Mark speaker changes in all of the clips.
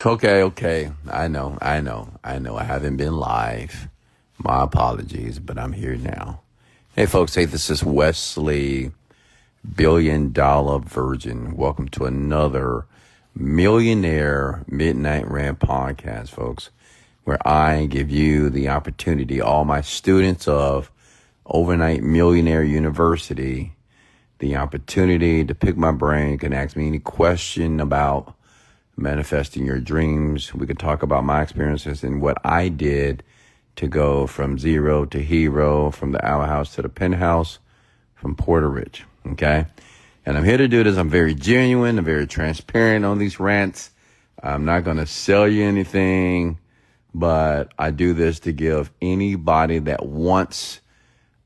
Speaker 1: Okay. I know. I haven't been live. My apologies, but I'm here now. Hey, folks. Hey, this is Wesley Virgin. Welcome to another Millionaire Midnight Rant podcast, folks, where I give you the opportunity, all my students of Overnight Millionaire University, the opportunity to pick my brain. You can ask me any question about manifesting your dreams. We could talk about my experiences and what I did to go from zero to hero, from the outhouse to the penthouse, from poor to rich. Okay. And I'm here to do this. I'm very genuine. I'm very transparent on these rants. I'm not going to sell you anything, but I do this to give anybody that wants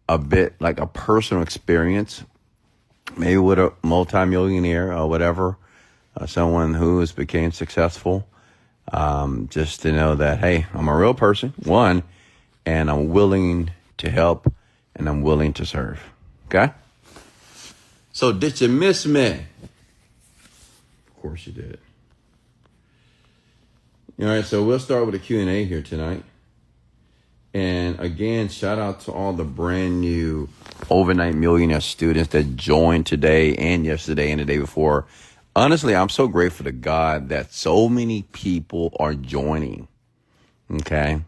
Speaker 1: a bit like a personal experience, maybe with a multimillionaire or whatever, someone who has became successful, just to know that, hey, I'm a real person, one, and I'm willing to help and I'm willing to serve. Okay? So did you miss me? Of course you did. All right, so we'll start with a Q&A here tonight. And again, shout out to all the brand new Overnight Millionaire students that joined today and yesterday and the day before. Honestly, I'm so grateful to God that so many people are joining, okay?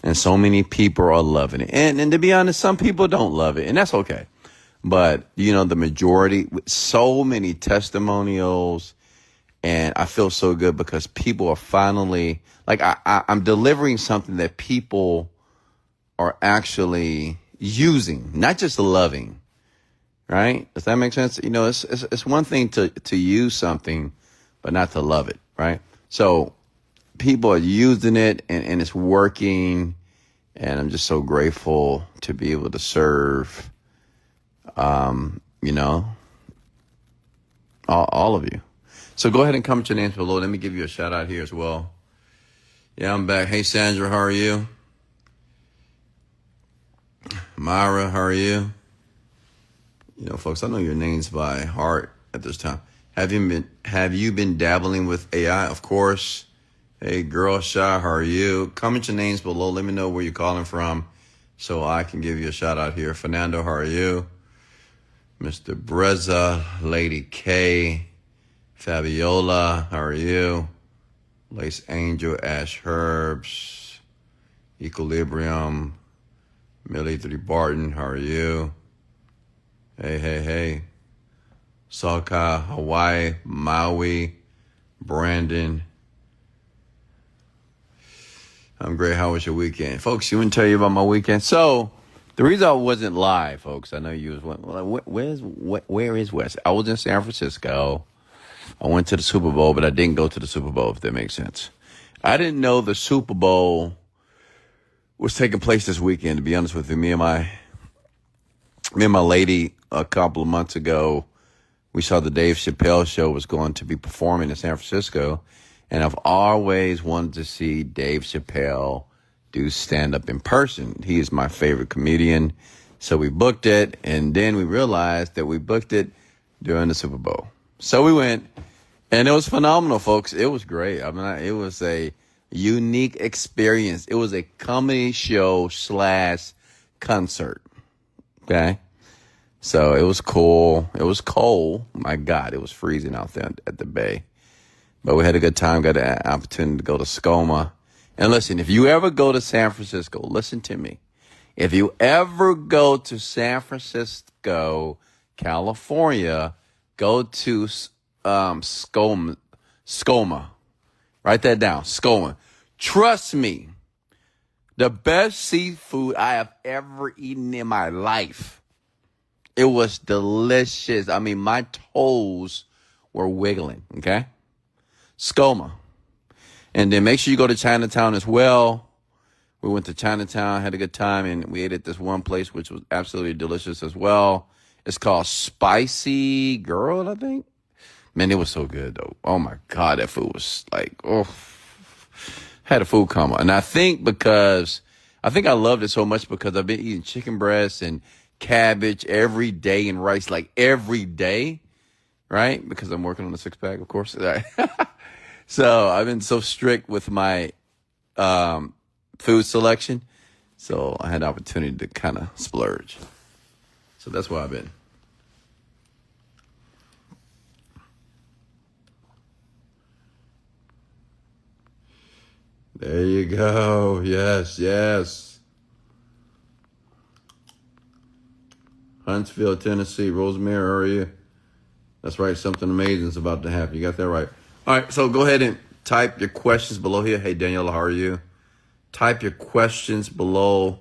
Speaker 1: And so many people are loving it. And to be honest, some people don't love it, and that's okay. But, the majority, so many testimonials, and I feel so good because people are finally, like I'm delivering something that people are actually using, not just loving. Right? Does that make sense? It's one thing to use something, but not to love it. Right? So people are using it and it's working. And I'm just so grateful to be able to serve, all of you. So go ahead and comment your names below. Let me give you a shout out here as well. Yeah, I'm back. Hey, Sandra, how are you? Myra, how are you? Folks, I know your names by heart at this time. Have you been dabbling with AI? Of course. Hey, Girl Shy, how are you? Comment your names below. Let me know where you're calling from so I can give you a shout out here. Fernando, how are you? Mr. Breza, Lady K, Fabiola, how are you? Lace Angel, Ash Herbs, Equilibrium, Millie 3 Barton, how are you? Hey. Saka, Hawaii, Maui, Brandon. I'm great. How was your weekend? Folks, you want to tell you about my weekend? So, the reason I wasn't live, folks, I know you was, where is Wes? I was in San Francisco. I went to the Super Bowl, but I didn't go to the Super Bowl, if that makes sense. I didn't know the Super Bowl was taking place this weekend, to be honest with you. Me and my lady, a couple of months ago, we saw the Dave Chappelle show was going to be performing in San Francisco. And I've always wanted to see Dave Chappelle do stand-up in person. He is my favorite comedian. So we booked it, and then we realized that we booked it during the Super Bowl. So we went, and it was phenomenal, folks. It was great. It was a unique experience. It was a comedy show / concert. Okay? So it was cool. It was cold. My God, it was freezing out there at the Bay. But we had a good time, got the opportunity to go to ScoMa. And listen, if you ever go to San Francisco, listen to me. If you ever go to San Francisco, California, go to ScoMa. Write that down, ScoMa. Trust me, the best seafood I have ever eaten in my life. It was delicious. I mean, my toes were wiggling, okay? ScoMa. And then make sure you go to Chinatown as well. We went to Chinatown, had a good time, and we ate at this one place, which was absolutely delicious as well. It's called Spicy Girl, I think. Man, it was so good, though. Oh, my God, that food was like, had a food coma. And I think I loved it so much because I've been eating chicken breasts and cabbage every day and rice, like every day, right? Because I'm working on the 6-pack, of course. So I've been so strict with my food selection. So I had the opportunity to kind of splurge. So that's where I've been. There you go. Yes, yes. Huntsville, Tennessee. Rosemary, how are you? That's right. Something amazing is about to happen. You got that right. All right. So go ahead and type your questions below here. Hey, Daniela, how are you? Type your questions below.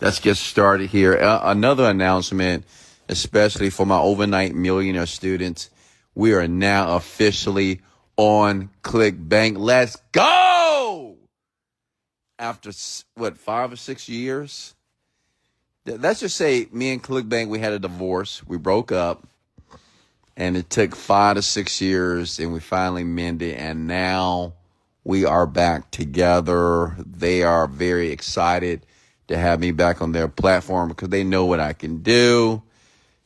Speaker 1: Let's get started here. Another announcement, especially for my overnight millionaire students. We are now officially on ClickBank. Let's go! After, 5 or 6 years? Let's just say me and ClickBank, we had a divorce. We broke up. And it took 5 to 6 years, and we finally mended. And now we are back together. They are very excited to have me back on their platform because they know what I can do.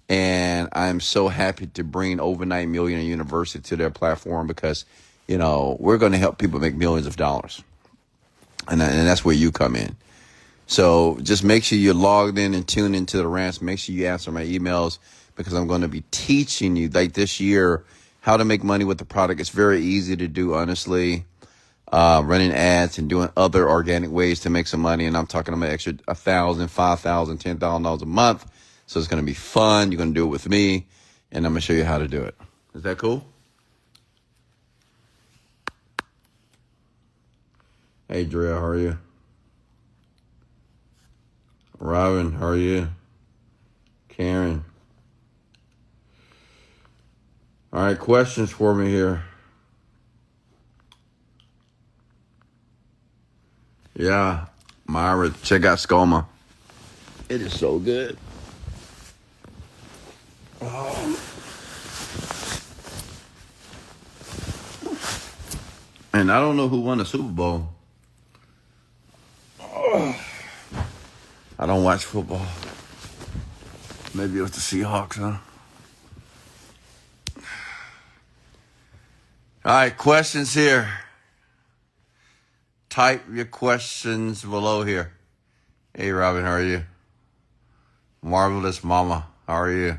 Speaker 1: And I'm so happy to bring Overnight Millionaire University to their platform because, we're going to help people make millions of dollars. And that's where you come in. So just make sure you're logged in and tuned into the rants. Make sure you answer my emails because I'm going to be teaching you like this year how to make money with the product. It's very easy to do, honestly. Running ads and doing other organic ways to make some money. And I'm talking about extra $1,000, $5,000, $10,000 a month. So it's going to be fun. You're going to do it with me, and I'm going to show you how to do it. Is that cool? Hey, Drea, how are you? Robin, how are you? Karen. All right, questions for me here. Yeah, Myra, check out Skoma. It is so good. Oh. And I don't know who won the Super Bowl. Oh. I don't watch football. Maybe it was the Seahawks, huh? All right, questions here. Type your questions below here. Hey, Robin, how are you? Marvelous Mama, how are you?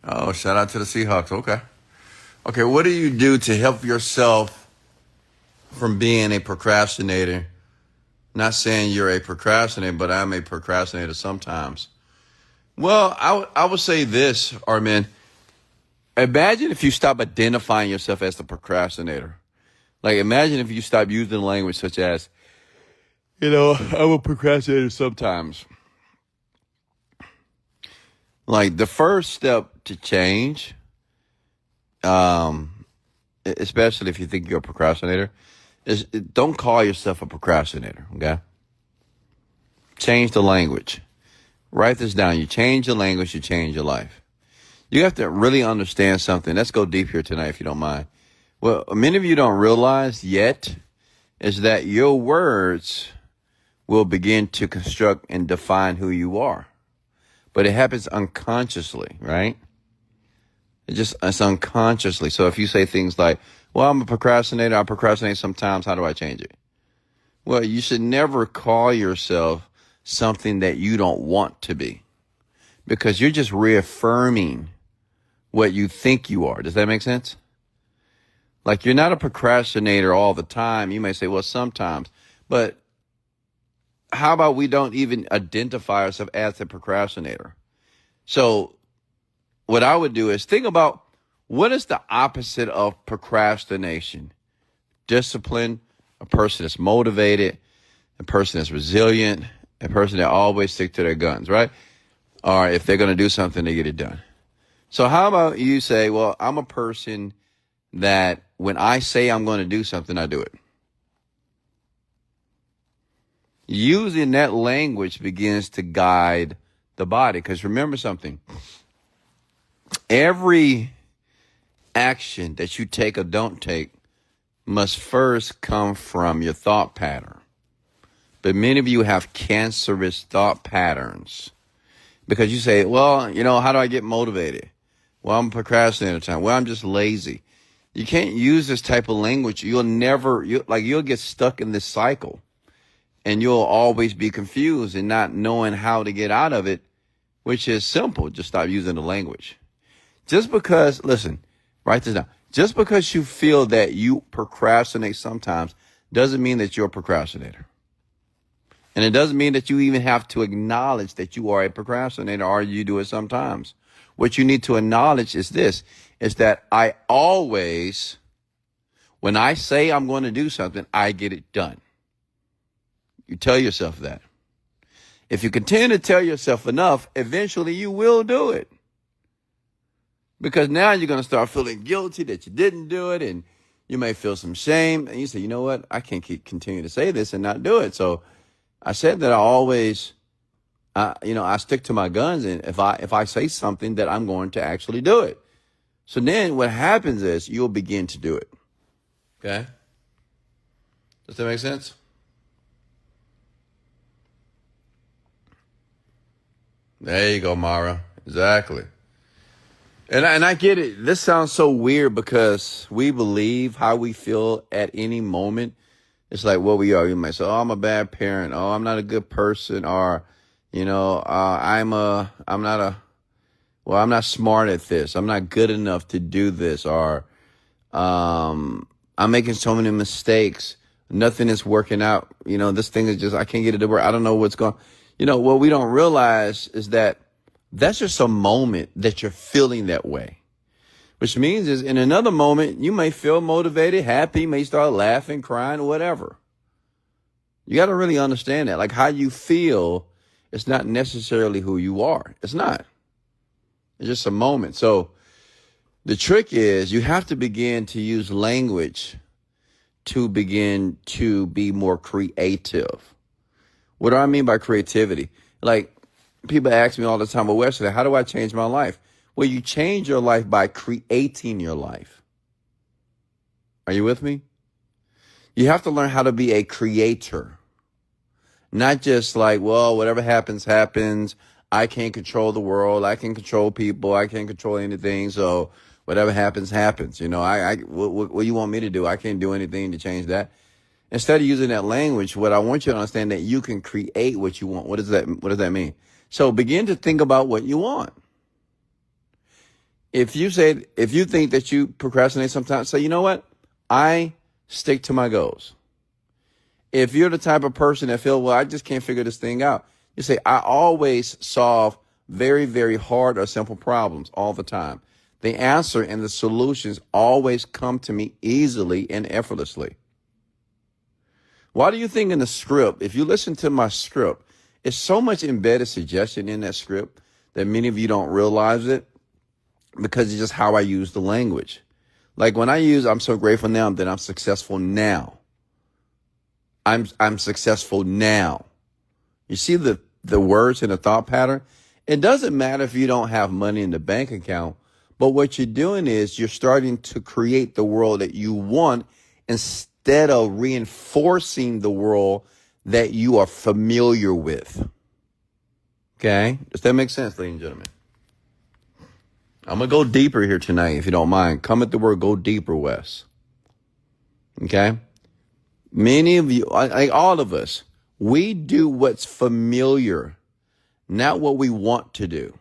Speaker 1: Oh, shout out to the Seahawks. Okay. Okay, what do you do to help yourself from being a procrastinator? Not saying you're a procrastinator, but I'm a procrastinator sometimes. Well, I would say this, Armin. Imagine if you stop identifying yourself as the procrastinator. Like, imagine if you stop using language such as, I'm a procrastinator sometimes. Like, the first step to change, especially if you think you're a procrastinator, is don't call yourself a procrastinator, okay? Change the language. Write this down. You change the language, you change your life. You have to really understand something. Let's go deep here tonight, if you don't mind. Well, many of you don't realize yet is that your words will begin to construct and define who you are. But it happens unconsciously, right? It's unconsciously. So if you say things like, well, I'm a procrastinator, I procrastinate sometimes, how do I change it? Well, you should never call yourself something that you don't want to be, because you're just reaffirming what you think you are. Does that make sense? Like, you're not a procrastinator all the time. You may say, well, sometimes. But how about we don't even identify ourselves as a procrastinator? So what I would do is think about what is the opposite of procrastination? Discipline, a person that's motivated, a person that's resilient, a person that always stick to their guns, right? Or if they're going to do something, they get it done. So how about you say, well, I'm a person that when I say I'm going to do something, I do it. Using that language begins to guide the body. Because remember something, every action that you take or don't take must first come from your thought pattern. But many of you have cancerous thought patterns because you say, well, how do I get motivated? Well, I'm procrastinating time. Well, I'm just lazy. You can't use this type of language. You'll get stuck in this cycle and you'll always be confused and not knowing how to get out of it, which is simple. Just stop using the language. Just because, listen, write this down. Just because you feel that you procrastinate sometimes doesn't mean that you're a procrastinator. And it doesn't mean that you even have to acknowledge that you are a procrastinator or you do it sometimes. What you need to acknowledge is this, is that I always, when I say I'm going to do something, I get it done. You tell yourself that. If you continue to tell yourself enough, eventually you will do it. Because now you're going to start feeling guilty that you didn't do it, and you may feel some shame. And you say, you know what? I can't continue to say this and not do it. So I said that I always, I stick to my guns. And if I say something, that I'm going to actually do it. So then what happens is you'll begin to do it. Okay? Does that make sense? There you go, Mara. Exactly. And I get it. This sounds so weird because we believe how we feel at any moment. It's like what we are. You might say, oh, I'm a bad parent. Oh, I'm not a good person. Or, I'm not smart at this. I'm not good enough to do this. Or, I'm making so many mistakes. Nothing is working out. This thing is just, I can't get it to work. I don't know what's going on. What we don't realize is that that's just a moment that you're feeling that way, which means is in another moment, you may feel motivated, happy, may start laughing, crying, whatever. You got to really understand that. Like how you feel, it's not necessarily who you are. It's not. It's just a moment. So the trick is you have to begin to use language to begin to be more creative. What do I mean by creativity? Like, people ask me all the time, well, Wesley, how do I change my life? Well, you change your life by creating your life. Are you with me? You have to learn how to be a creator. Not just like, well, whatever happens, happens. I can't control the world. I can control people. I can't control anything. So whatever happens, happens. What you want me to do? I can't do anything to change that. Instead of using that language, what I want you to understand that you can create what you want. What does that mean? So begin to think about what you want. If you think that you procrastinate sometimes, say, you know what? I stick to my goals. If you're the type of person that feel, well, I just can't figure this thing out. You say, I always solve very, very hard or simple problems all the time. The answer and the solutions always come to me easily and effortlessly. Why do you think in the script, if you listen to my script, it's so much embedded suggestion in that script that many of you don't realize it because it's just how I use the language. Like when I use, I'm so grateful now that I'm successful now. I'm successful now. You see the words in the thought pattern? It doesn't matter if you don't have money in the bank account, but what you're doing is you're starting to create the world that you want instead of reinforcing the world that you are familiar with. Okay? Does that make sense, ladies and gentlemen? I'm going to go deeper here tonight, if you don't mind. Come at the word, go deeper, Wes. Okay? Many of you, like all of us, we do what's familiar, not what we want to do.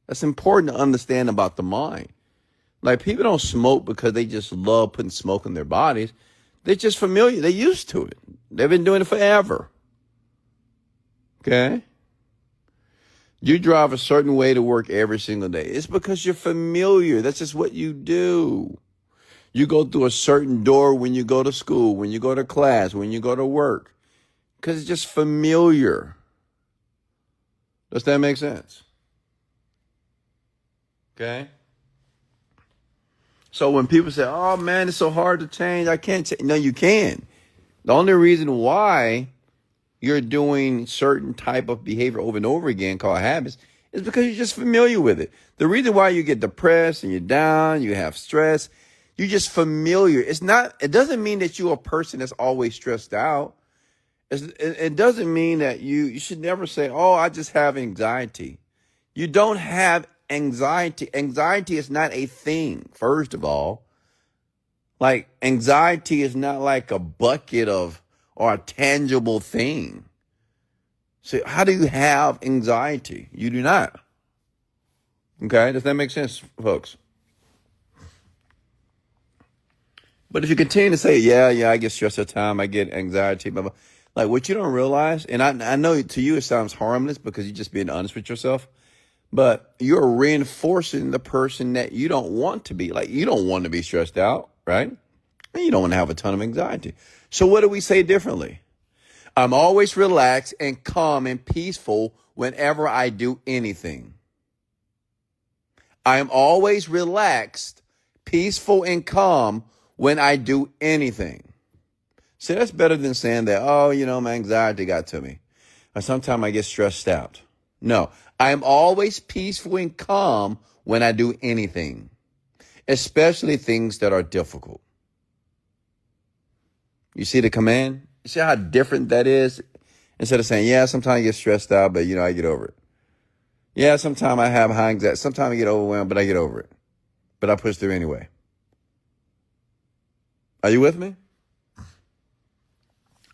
Speaker 1: That's important to understand about the mind. Like people don't smoke because they just love putting smoke in their bodies. They're just familiar. They're used to it. They've been doing it forever. Okay? You drive a certain way to work every single day. It's because you're familiar. That's just what you do. You go through a certain door when you go to school, when you go to class, when you go to work. Because it's just familiar. Does that make sense? Okay? So when people say, oh man, it's so hard to change, I can't change. No, you can. The only reason why you're doing certain type of behavior over and over again called habits is because you're just familiar with it. The reason why you get depressed and you're down, you have stress, you're just familiar. It doesn't mean that you're a person that's always stressed out. It doesn't mean that you should never say, oh, I just have anxiety. You don't have anxiety. Anxiety is not a thing, first of all. Like, anxiety is not like a bucket of or a tangible thing. So how do you have anxiety? You do not. Okay, does that make sense, folks? But if you continue to say, yeah, I get stressed at time, I get anxiety, blah, blah. Like, what you don't realize, and I know to you it sounds harmless because you're just being honest with yourself, but you're reinforcing the person that you don't want to be. Like, you don't want to be stressed out, right? And you don't want to have a ton of anxiety. So what do we say differently? I'm always relaxed and calm and peaceful whenever I do anything. I'm always relaxed, peaceful, and calm when I do anything. See, that's better than saying that, oh, my anxiety got to me. Or sometimes I get stressed out. No, I'm always peaceful and calm when I do anything, especially things that are difficult. You see the command? You see how different that is? Instead of saying, yeah, sometimes I get stressed out, but, I get over it. Yeah, sometimes I have high anxiety. Sometimes I get overwhelmed, but I get over it. But I push through anyway. Are you with me?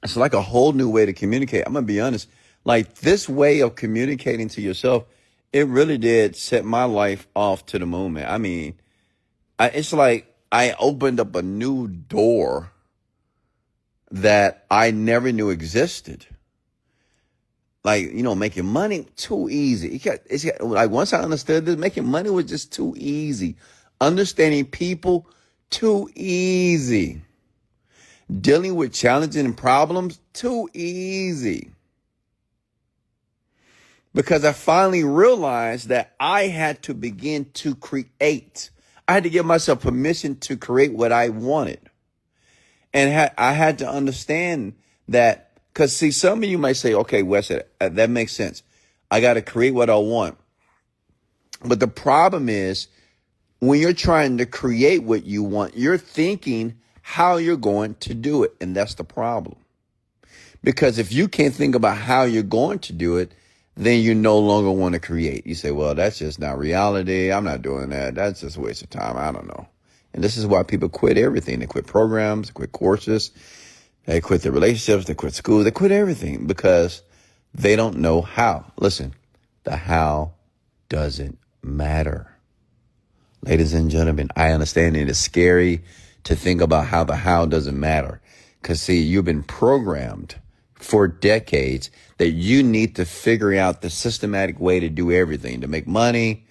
Speaker 1: It's like a whole new way to communicate. I'm going to be honest. Like, this way of communicating to yourself, it really did set my life off to the moon, man. I mean, it's like I opened up a new door that I never knew existed. Like, making money too easy. Like, once I understood this, making money was just too easy. Understanding people, too easy. Dealing with challenges and problems, too easy. Because I finally realized that I had to begin to create. I had to give myself permission to create what I wanted. And I had to understand that. Because, see, some of you might say, okay, Wes, that makes sense. I got to create what I want. But the problem is, when you're trying to create what you want, you're thinking how you're going to do it. And that's the problem. Because if you can't think about how you're going to do it, then you no longer want to create. You say, well, that's just not reality. I'm not doing that. That's just a waste of time. I don't know. And this is why people quit everything. They quit programs, they quit courses. They quit their relationships, they quit school, they quit everything because they don't know how. Listen, the how doesn't matter. Ladies and gentlemen, I understand it is scary to think about how the how doesn't matter. Because, see, you've been programmed for decades that you need to figure out the systematic way to do everything, to make money,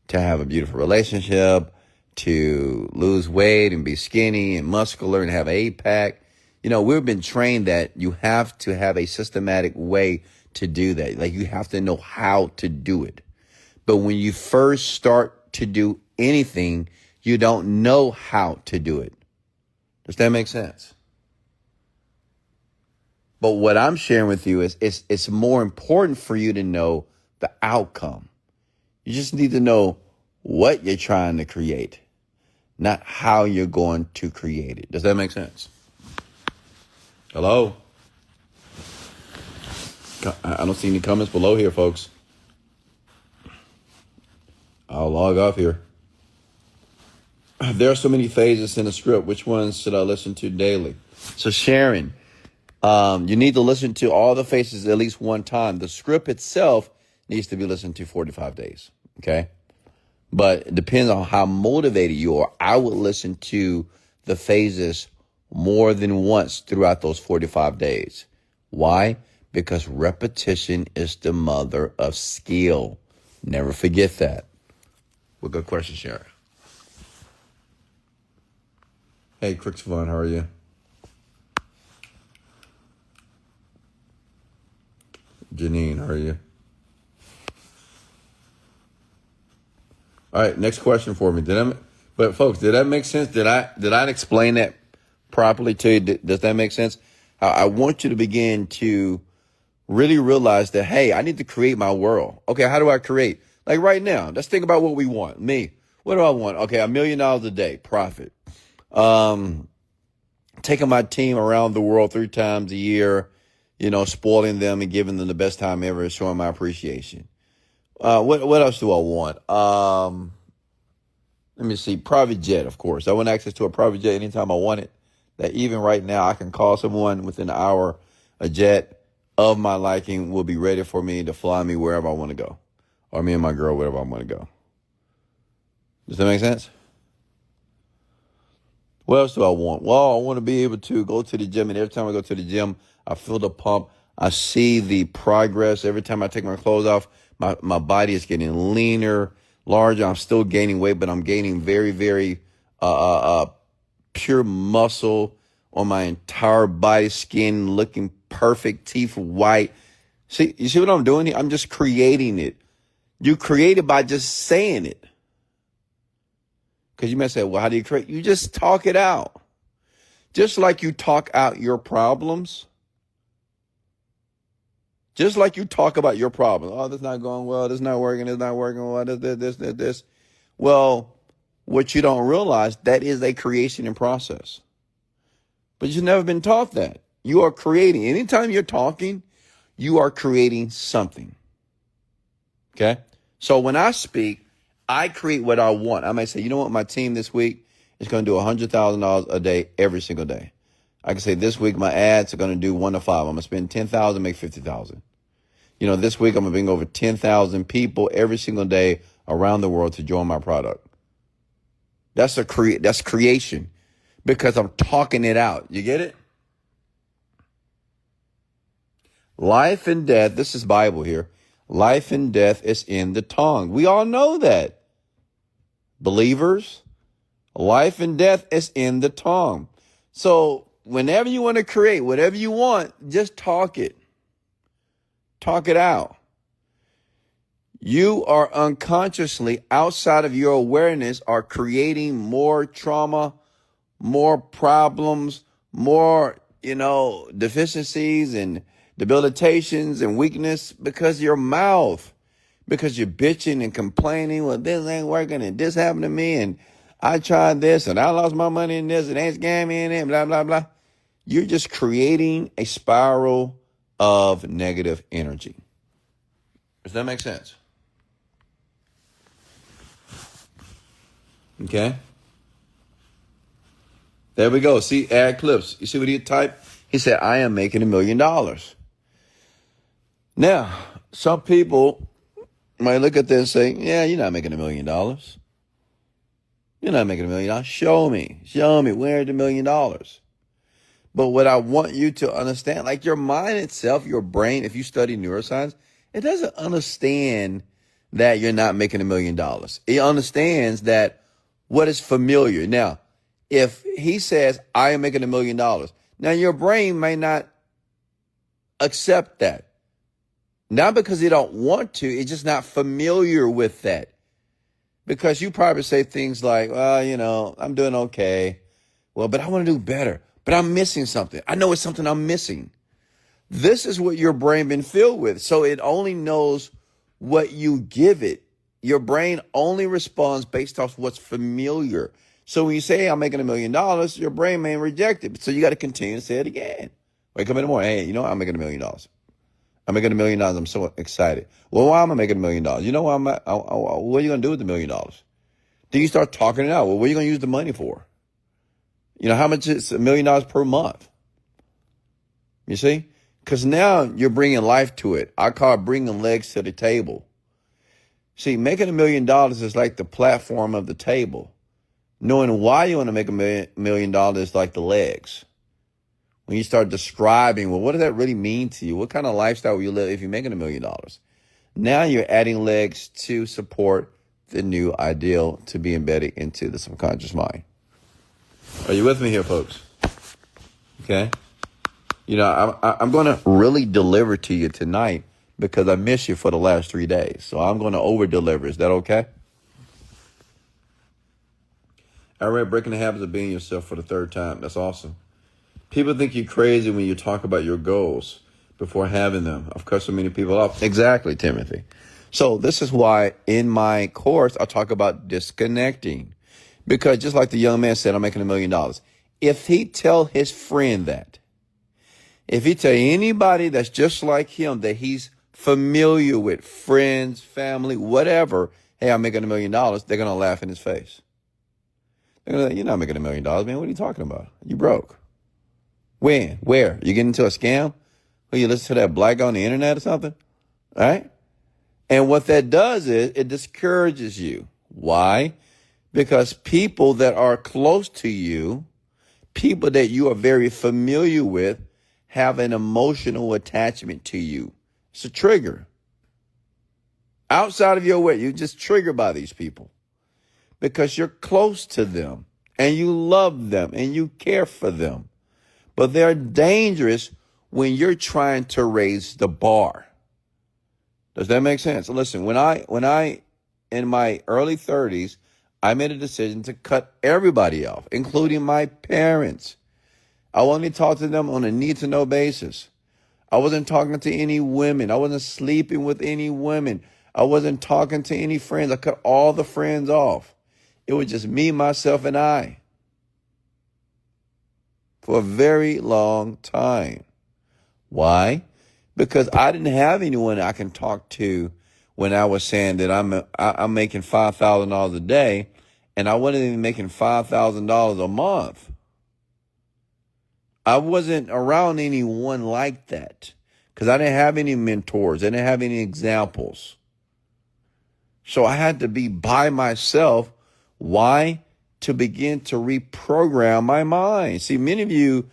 Speaker 1: to have a beautiful relationship, to lose weight and be skinny and muscular and have an eight-pack. We've been trained that you have to have a systematic way to do that. Like, you have to know how to do it. But when you first start to do anything, you don't know how to do it. Does that make sense? But what I'm sharing with you is it's more important for you to know the outcome. You just need to know what you're trying to create, not how you're going to create it. Does that make sense? Hello? I don't see any comments below here, folks. I'll log off here. There are so many phases in the script. Which ones should I listen to daily? So, Sharon, you need to listen to all the phases at least one time. The script itself needs to be listened to 45 days, okay? But it depends on how motivated you are. I would listen to the phases more than once throughout those 45 days. Why? Because repetition is the mother of skill. Never forget that. Well, good question, Sharon. Hey, Crix Vaughn, how are you? Janine, how are you? All right, next question for me. But folks, did that make sense? Did I explain that properly to you? Does that make sense? I want you to begin to really realize that, hey, I need to create my world. Okay, how do I create? Like right now, let's think about what we want. Me, what do I want? Okay, $1 million a day, profit. Taking my team around the world 3 times a year, spoiling them and giving them the best time ever, showing my appreciation. What else do I want? Let me see. Private jet, of course. I want access to a private jet anytime I want it. That even right now, I can call someone within an hour. A jet of my liking will be ready for me to fly me wherever I want to go, or me and my girl wherever I want to go. Does that make sense? What else do I want? Well, I want to be able to go to the gym, and every time I go to the gym, I feel the pump. I see the progress. Every time I take my clothes off, my body is getting leaner, larger. I'm still gaining weight, but I'm gaining very, very pure muscle on my entire body, skin looking perfect, teeth white. See, you see what I'm doing here? I'm just creating it. You create it by just saying it. Because you may say, well, how do you create? You just talk it out. Just like you talk out your problems. Just like you talk about your problems. Oh, this not going well. This not working. This not working well. This. Well, what you don't realize, that is a creation and process. But you've never been taught that. You are creating. Anytime you're talking, you are creating something. Okay? So when I speak, I create what I want. I might say, you know what, my team this week is going to do $100,000 a day every single day. I can say this week my ads are going to do 1 to 5. I'm going to spend 10,000, make 50,000. This week I'm going to bring over 10,000 people every single day around the world to join my product. That's creation, because I'm talking it out. You get it? Life and death, this is Bible here. Life and death is in the tongue. We all know that. Believers, life and death is in the tongue. So whenever you want to create whatever you want, just talk it. Talk it out. You are unconsciously, outside of your awareness, are creating more trauma, more problems, more, deficiencies and debilitations and weakness because your mouth. Because you're bitching and complaining, well, this ain't working and this happened to me and I tried this and I lost my money in this and they scammed me in it, blah, blah, blah. You're just creating a spiral of negative energy. Does that make sense? Okay. There we go. See, add clips. You see what he typed? He said, I am making $1 million. Now, some people might look at this and say, yeah, you're not making $1 million. You're not making $1 million. Show me. Where's the $1 million? But what I want you to understand, like your mind itself, your brain, if you study neuroscience, it doesn't understand that you're not making $1 million. It understands that what is familiar. Now, if he says, I am making $1 million, now your brain may not accept that. Not because they don't want to, it's just not familiar with that. Because you probably say things like, well, I'm doing okay. Well, but I want to do better. But I'm missing something. I know it's something I'm missing. This is what your brain been filled with. So it only knows what you give it. Your brain only responds based off what's familiar. So when you say, I'm making $1 million, your brain may reject it. So you got to continue to say it again. Wake up in the morning. Hey, I'm making $1 million. I'm making $1 million. I'm so excited. Well, why am I making $1 million? You know why what are you going to do with the $1 million? Then you start talking it out. Well, what are you going to use the money for? How much is $1 million per month? You see? Because now you're bringing life to it. I call it bringing legs to the table. See, making $1 million is like the platform of the table. Knowing why you want to make $1 million is like the legs. When you start describing, well, what does that really mean to you? What kind of lifestyle will you live if you're making $1 million? Now you're adding legs to support the new ideal to be embedded into the subconscious mind. Are you with me here, folks? Okay. I'm going to really deliver to you tonight because I miss you for the last 3 days. So I'm going to over deliver. Is that okay? I read Breaking the Habits of Being Yourself for the 3rd time. That's awesome. People think you're crazy when you talk about your goals before having them. I've cut so many people off. Exactly, Timothy. So this is why in my course, I talk about disconnecting. Because just like the young man said, I'm making $1 million. If he tell his friend that, If he tell anybody that's just like him that he's familiar with, friends, family, whatever, hey, I'm making $1 million, they're going to laugh in his face. They're going to, you're not making $1 million, man. What are you talking about? You broke. When? Where? You get into a scam? Or you listen to that black guy on the internet or something? All right? And what that does is it discourages you. Why? Because people that are close to you, people that you are very familiar with, have an emotional attachment to you. It's a trigger. Outside of your way, you're just triggered by these people because you're close to them and you love them and you care for them. But they're dangerous when you're trying to raise the bar. Does that make sense? Listen, when I in my early 30s, I made a decision to cut everybody off, including my parents. I only talked to them on a need-to-know basis. I wasn't talking to any women. I wasn't sleeping with any women. I wasn't talking to any friends. I cut all the friends off. It was just me, myself, and I for a very long time. Why? Because I didn't have anyone I can talk to when I was saying that I'm making $5,000 a day, and I wasn't even making $5,000 a month. I wasn't around anyone like that because I didn't have any mentors. I didn't have any examples. So I had to be by myself. Why? To begin to reprogram my mind. See, many of you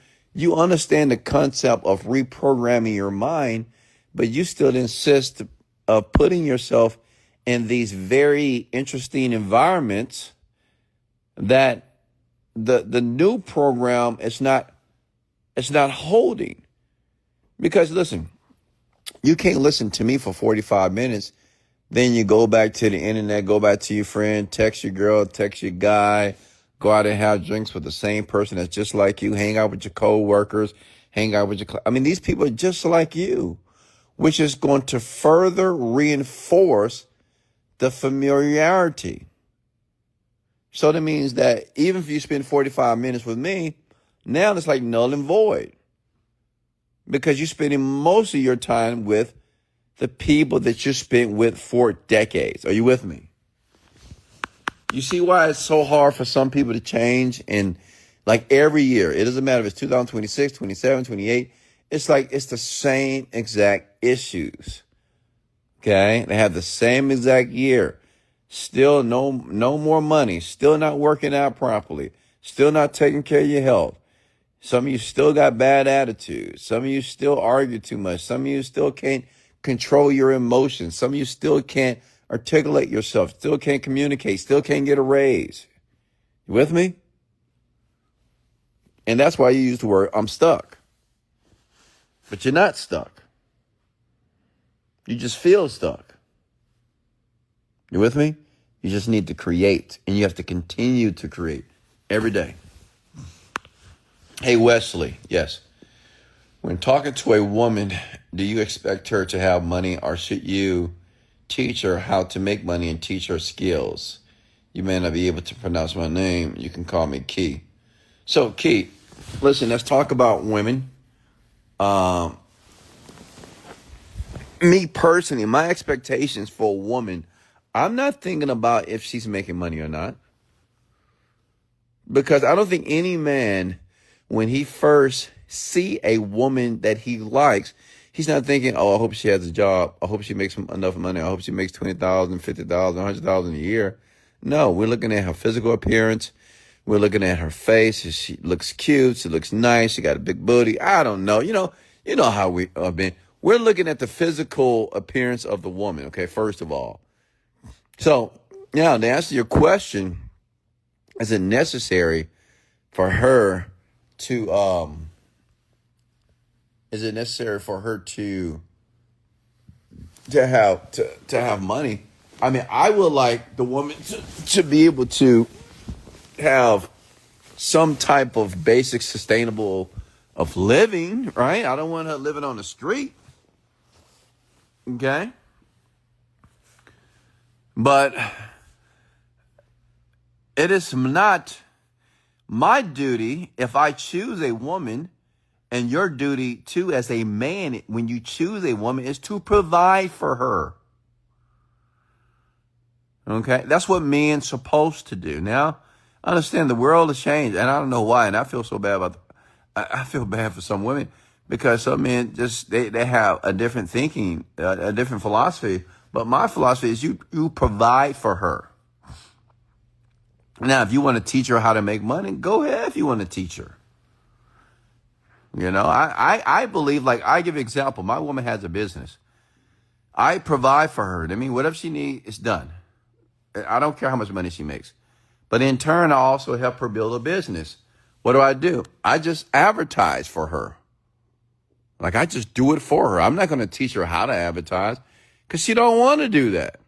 Speaker 1: understand the concept of reprogramming your mind, but you still insist of putting yourself in these very interesting environments that the new program is not holding. Because listen, you can't listen to me for 45 minutes. Then you go back to the internet, go back to your friend, text your girl, text your guy, go out and have drinks with the same person that's just like you, hang out with your co-workers, hang out with your... these people are just like you, which is going to further reinforce the familiarity. So that means that even if you spend 45 minutes with me, now it's like null and void because you're spending most of your time with the people that you spent with for decades. Are you with me? You see why it's so hard for some people to change? And like every year, it doesn't matter if it's 2026, 27, 28. It's like it's the same exact issues. Okay? They have the same exact year. Still no more money. Still not working out properly. Still not taking care of your health. Some of you still got bad attitudes. Some of you still argue too much. Some of you still can't control your emotions. Some of you still can't articulate yourself, still can't communicate, still can't get a raise. You with me? And that's why you use the word, I'm stuck. But you're not stuck. You just feel stuck. You with me? You just need to create, and you have to continue to create every day. Hey, Wesley, yes. When talking to a woman, do you expect her to have money, or should you teach her how to make money and teach her skills? You may not be able to pronounce my name. You can call me Key. So, Key, listen, let's talk about women. Me personally, my expectations for a woman, I'm not thinking about if she's making money or not. Because I don't think any man, when he first see a woman that he likes, he's not thinking, oh, I hope she has a job. I hope she makes enough money. I hope she makes $20,000, $50,000, $100,000 a year. No, we're looking at her physical appearance. We're looking at her face. She looks cute. She looks nice. She got a big booty. I don't know. You know how we have been. We're looking at the physical appearance of the woman, okay, first of all. So, now, to answer your question, is it necessary for her to have money? I mean, I would like the woman to be able to have some type of basic sustainable of living, right? I don't want her living on the street. Okay? But it is not my duty, if I choose a woman, And your duty too as a man, when you choose a woman, is to provide for her. Okay? That's what men supposed to do. Now, I understand the world has changed, and I don't know why, and I feel so bad about I feel bad for some women because some men just they have a different thinking, a different philosophy. But my philosophy is you provide for her. Now, if you want to teach her how to make money, go ahead if you want to teach her. You know, I believe, like, I give an example. My woman has a business. I provide for her. I mean, whatever she needs, it's done. I don't care how much money she makes. But in turn, I also help her build a business. What do? I just advertise for her. Like, I just do it for her. I'm not going to teach her how to advertise because she don't want to do that.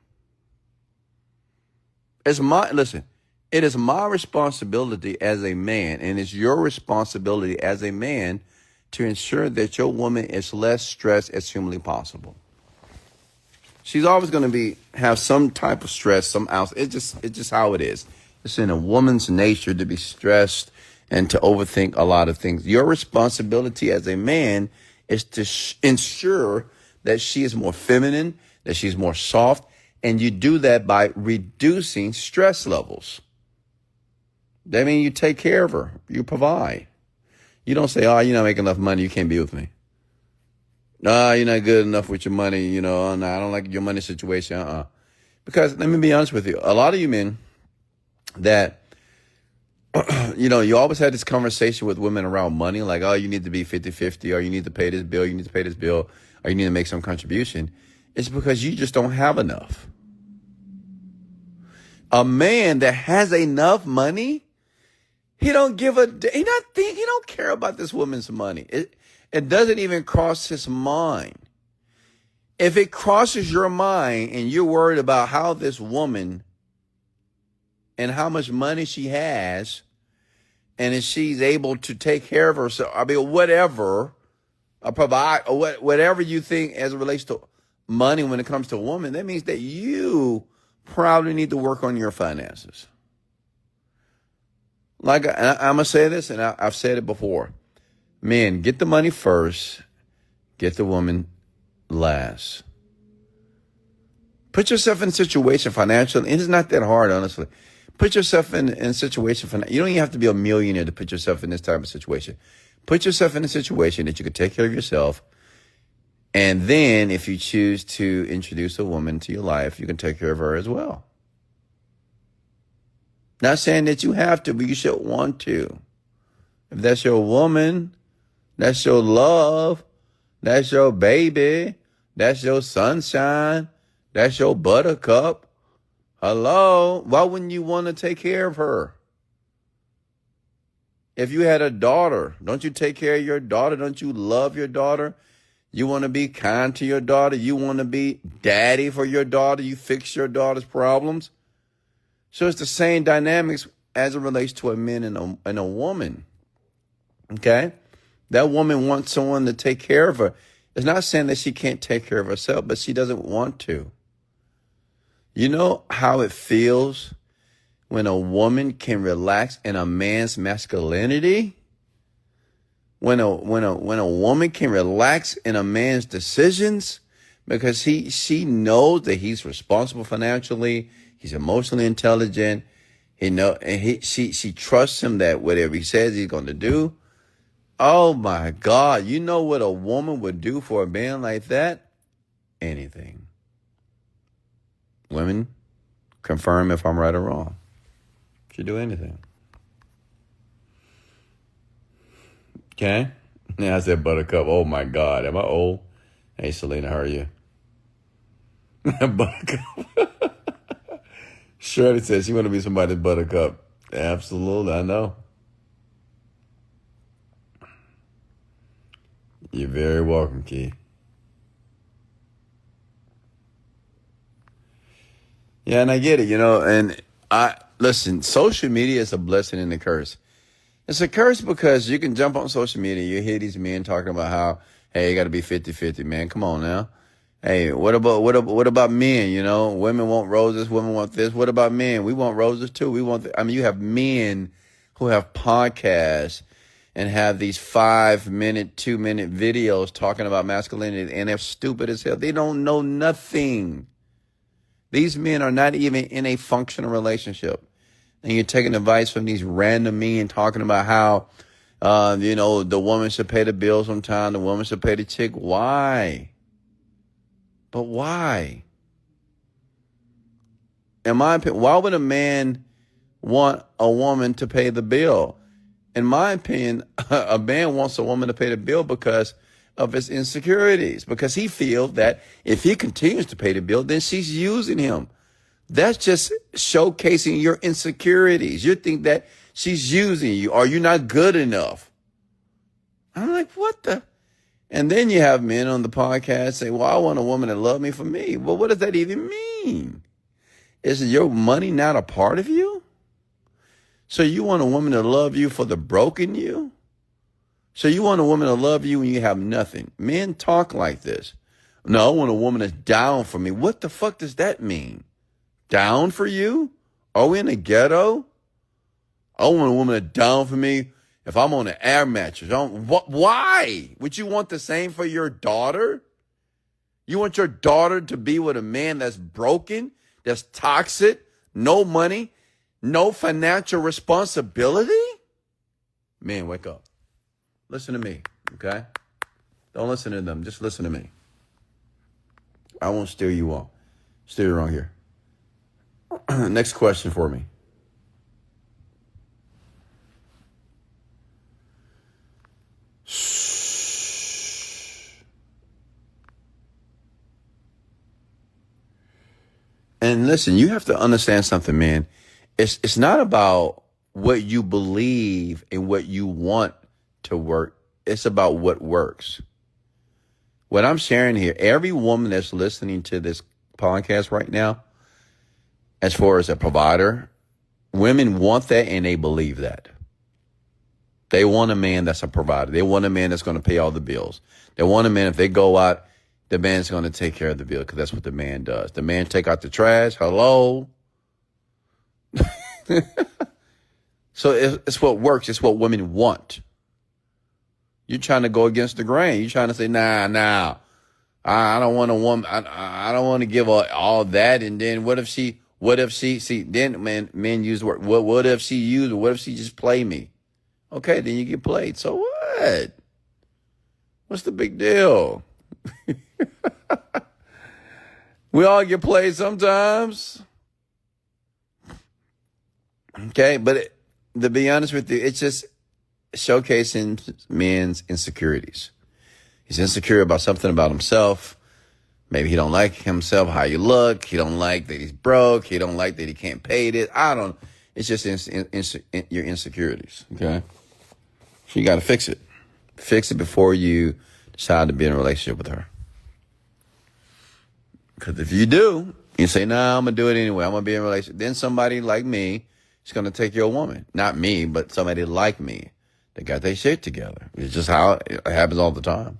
Speaker 1: Listen, it is my responsibility as a man, and it's your responsibility as a man to ensure that your woman is less stressed as humanly possible. She's always going to have some type of stress, some else. It's just how it is. It's in a woman's nature to be stressed and to overthink a lot of things. Your responsibility as a man is to ensure that she is more feminine, that she's more soft, and you do that by reducing stress levels. That means you take care of her. You provide. You don't say, oh, you're not making enough money, you can't be with me. No, you're not good enough with your money, you know, no, I don't like your money situation, Because let me be honest with you, a lot of you men that, you know, you always had this conversation with women around money, like, oh, you need to be 50-50, or you need to pay this bill, or you need to make some contribution. It's because you just don't have enough. A man that has enough money, he don't care about this woman's money. It doesn't even cross his mind. If it crosses your mind and you're worried about how this woman and how much money she has, and if she's able to take care of herself, I mean, whatever, provide, or whatever you think as it relates to money when it comes to a woman, that means that you probably need to work on your finances. Like, I'm going to say this, and I've said it before. Men, get the money first, get the woman last. Put yourself in a situation financially, and it's not that hard, honestly. Put yourself in a situation, you don't even have to be a millionaire to put yourself in this type of situation. Put yourself in a situation that you can take care of yourself, and then if you choose to introduce a woman to your life, you can take care of her as well. Not saying that you have to, but you should want to. If that's your woman, that's your love, that's your baby, that's your sunshine, that's your buttercup. Hello, why wouldn't you want to take care of her? If you had a daughter, don't you take care of your daughter? Don't you love your daughter? You want to be kind to your daughter? You want to be daddy for your daughter? You fix your daughter's problems? So it's the same dynamics as it relates to a man and a woman. Okay? That woman wants someone to take care of her. It's not saying that she can't take care of herself, but she doesn't want to. You know how it feels when a woman can relax in a man's masculinity? When a woman can relax in a man's decisions because she knows that he's responsible financially, he's emotionally intelligent, she trusts him that whatever he says he's going to do. Oh my God, you know what a woman would do for a man like that? Anything. Women, confirm if I'm right or wrong. She'd do anything. Okay? Yeah, I said buttercup. Oh my God, am I old? Hey, Selena, how are you? Buttercup. Shirley says she want to be somebody's buttercup. Absolutely, I know. You're very welcome, Key. Yeah, and I get it, and listen, social media is a blessing and a curse. It's a curse because you can jump on social media, you hear these men talking about how, hey, you got to be 50-50, man. Come on now. Hey, what about men, Women want roses, women want this. What about men? We want roses too. You have men who have podcasts and have these 5-minute, 2-minute videos talking about masculinity, and they're stupid as hell. They don't know nothing. These men are not even in a functional relationship. And you're taking advice from these random men talking about how, the woman should pay the bill sometime, the woman should pay the chick. Why? But why? In my opinion, why would a man want a woman to pay the bill? In my opinion, a man wants a woman to pay the bill because of his insecurities, because he feels that if he continues to pay the bill, then she's using him. That's just showcasing your insecurities. You think that she's using you or you're not good enough. I'm like, what the? And then you have men on the podcast say, well, I want a woman to love me for me. Well, what does that even mean? Is your money not a part of you? So you want a woman to love you for the broken you? So you want a woman to love you when you have nothing? Men talk like this. No, I want a woman that's down for me. What the fuck does that mean? Down for you? Are we in a ghetto? I want a woman that's down for me if I'm on an air mattress. Why? Would you want the same for your daughter? You want your daughter to be with a man that's broken, that's toxic, no money, no financial responsibility? Man, wake up. Listen to me, okay? Don't listen to them. Just listen to me. I won't steer you wrong. Steer you wrong here. Next question for me. And listen, you have to understand something, man. It's not about what you believe and what you want to work. It's about what works. What I'm sharing here, every woman that's listening to this podcast right now, as far as a provider, women want that and they believe that. They want a man that's a provider. They want a man that's going to pay all the bills. They want a man, if they go out, the man's going to take care of the bill because that's what the man does. The man take out the trash. Hello. So it's what works. It's what women want. You're trying to go against the grain. You're trying to say, nah. I don't want a woman. I don't want to give all that. And then what if she, see, then men use the word, what if she used, or what if she just play me? Okay, then you get played. So what? What's the big deal? We all get played sometimes. Okay, but to be honest with you, it's just showcasing men's insecurities. He's insecure about something about himself. Maybe he don't like himself, how you look. He don't like that he's broke. He don't like that he can't pay it. It's just your insecurities, okay? So you got to fix it. Fix it before you decide to be in a relationship with her. Because if you do, you say, nah, I'm going to do it anyway. I'm going to be in a relationship. Then somebody like me is going to take your woman. Not me, but somebody like me. They got their shit together. It's just how it happens all the time.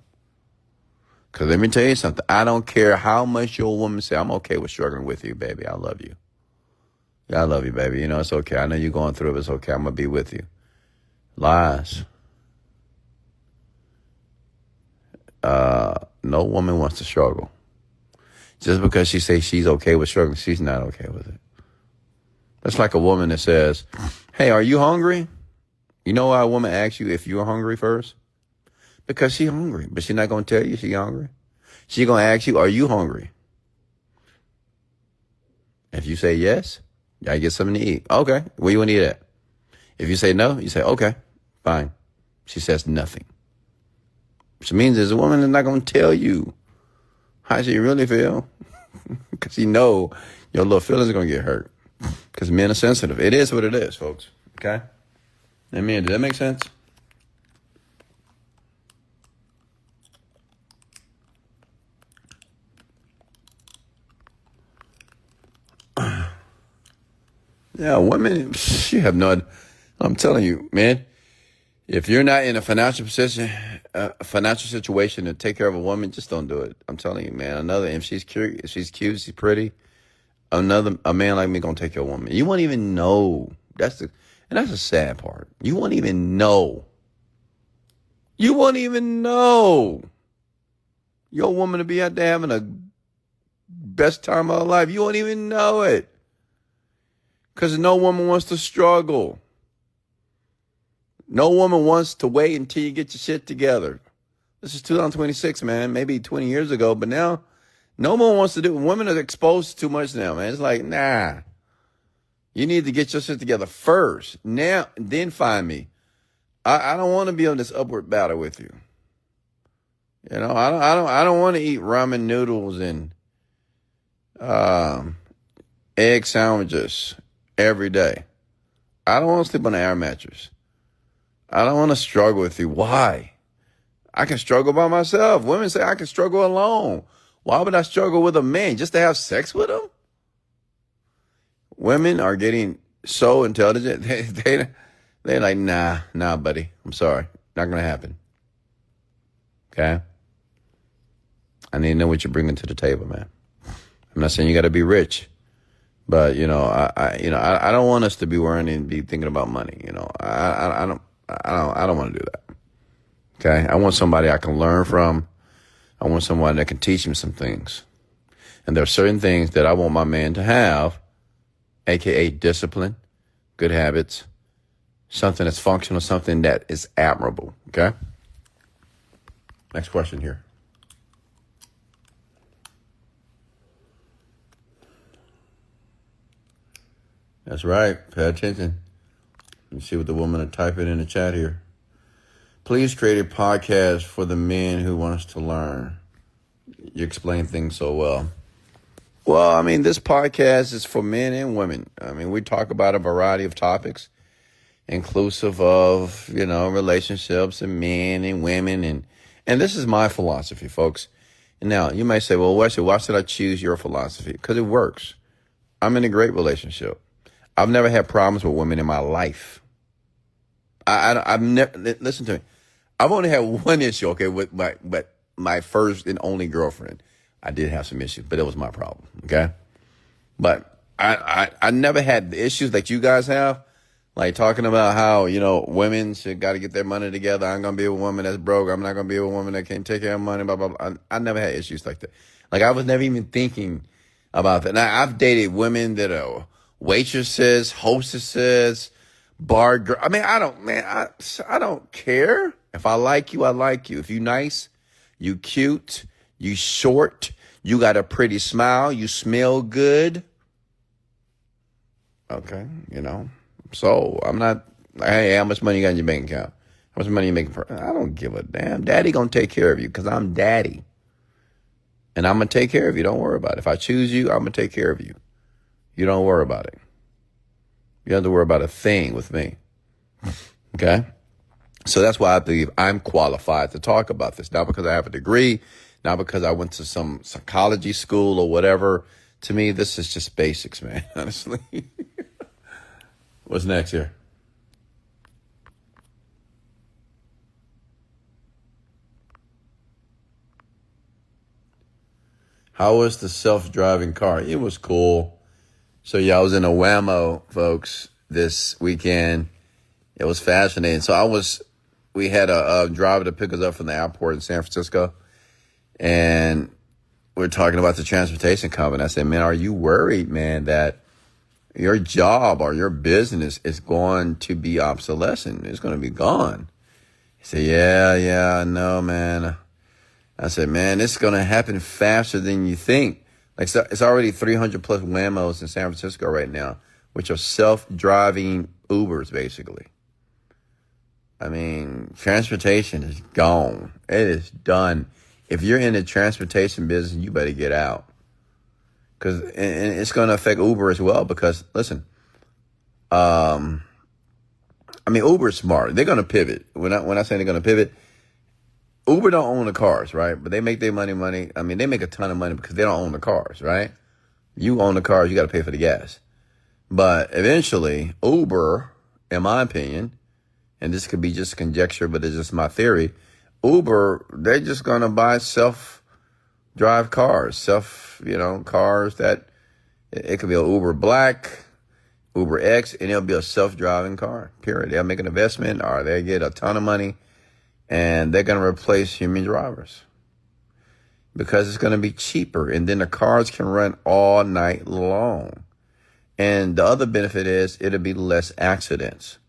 Speaker 1: Because let me tell you something. I don't care how much your woman say, I'm okay with struggling with you, baby. I love you. Yeah, I love you, baby. You know, it's okay. I know you're going through it. It's okay. I'm going to be with you. Lies. No woman wants to struggle. Just because she says she's okay with struggling, she's not okay with it. That's like a woman that says, hey, are you hungry? You know why a woman asks you if you're hungry first? Because she's hungry, but she's not going to tell you she's hungry. She's going to ask you, are you hungry? If you say yes, I get something to eat. Okay, where you want to eat at? If you say no, you say, okay, fine. She says nothing. Which means there's a woman that's not going to tell you how she really feel. Because you know your little feelings are going to get hurt. Because men are sensitive. It is what it is, folks. Okay? Amen. Does that make sense? Yeah, women, you have no, I'm telling you, man, if you're not in a financial position, a financial situation to take care of a woman, just don't do it. I'm telling you, man. If she's cute, she's pretty, a man like me gonna take your woman. You won't even know. And that's the sad part. You won't even know You won't even know. Your woman to be out there having a best time of her life. You won't even know it. Because no woman wants to struggle. No woman wants to wait until you get your shit together. This is 2026, man. Maybe 20 years ago. But now, no one wants to do it. Women are exposed too much now, man. It's like, nah. You need to get your shit together first. Now, then find me. I don't want to be on this upward battle with you. You know, I don't want to eat ramen noodles and egg sandwiches every day. I don't want to sleep on an air mattress. I don't want to struggle with you. Why? I can struggle by myself. Women say I can struggle alone. Why would I struggle with a man just to have sex with him? Women are getting so intelligent. They're like, nah, buddy. I'm sorry. Not going to happen. Okay? I need to know what you're bringing to the table, man. I'm not saying you got to be rich. But, I don't want us to be worrying and be thinking about money. I don't want to do that. Okay? I want somebody I can learn from. I want someone that can teach me some things. And there are certain things that I want my man to have, AKA discipline, good habits, something that's functional, something that is admirable. Okay? Next question here. That's right. Pay attention. Let me see what the woman are typing in the chat here. Please create a podcast for the men who wants to learn. You explain things so well. Well, I mean, this podcast is for men and women. I mean, we talk about a variety of topics, inclusive of, relationships and men and women. And this is my philosophy, folks. And now, you may say, well, Wesley, why should I choose your philosophy? Because it works. I'm in a great relationship. I've never had problems with women in my life. I've never, listen to me. I've only had one issue, okay, with my first and only girlfriend. I did have some issues, but it was my problem, okay? But I never had the issues that you guys have, like talking about how, women should got to get their money together. I'm going to be a woman that's broke. I'm not going to be a woman that can't take care of money, blah, blah, blah. I never had issues like that. Like, I was never even thinking about that. Now, I've dated women that are waitresses, hostesses, bar girl. I mean, I don't care. If I like you, I like you. If you nice, you cute, you short, you got a pretty smile, you smell good. Okay, So I'm not, hey, how much money you got in your bank account? How much money you making for? I don't give a damn. Daddy gonna take care of you because I'm daddy. And I'm gonna take care of you. Don't worry about it. If I choose you, I'm gonna take care of you. You don't worry about it. You don't have to worry about a thing with me. Okay? So that's why I believe I'm qualified to talk about this. Not because I have a degree, not because I went to some psychology school or whatever. To me, this is just basics, man, honestly. What's next here? How was the self-driving car? It was cool. So yeah, I was in a Whammo, folks, this weekend. It was fascinating. So we had a driver to pick us up from the airport in San Francisco. And we're talking about the transportation company. I said, man, are you worried, man, that your job or your business is going to be obsolescent? It's going to be gone. He said, yeah, I know, man. I said, man, it's going to happen faster than you think. Like, so it's already 300 plus Whammos in San Francisco right now, which are self-driving Ubers, basically. I mean, transportation is gone. It is done. If you're in the transportation business, you better get out. And it's going to affect Uber as well because, listen, Uber's smart. They're going to pivot. When I say they're going to pivot, Uber don't own the cars, right? But they make their money. I mean, they make a ton of money because they don't own the cars, right? You own the cars, you got to pay for the gas. But eventually, Uber, in my opinion, and this could be just conjecture, but it's just my theory, Uber, they're just going to buy self-drive cars, cars that, it could be an Uber Black, Uber X, and it'll be a self-driving car, period. They'll make an investment or they get a ton of money and they're going to replace human drivers because it's going to be cheaper. And then the cars can run all night long. And the other benefit is it'll be less accidents.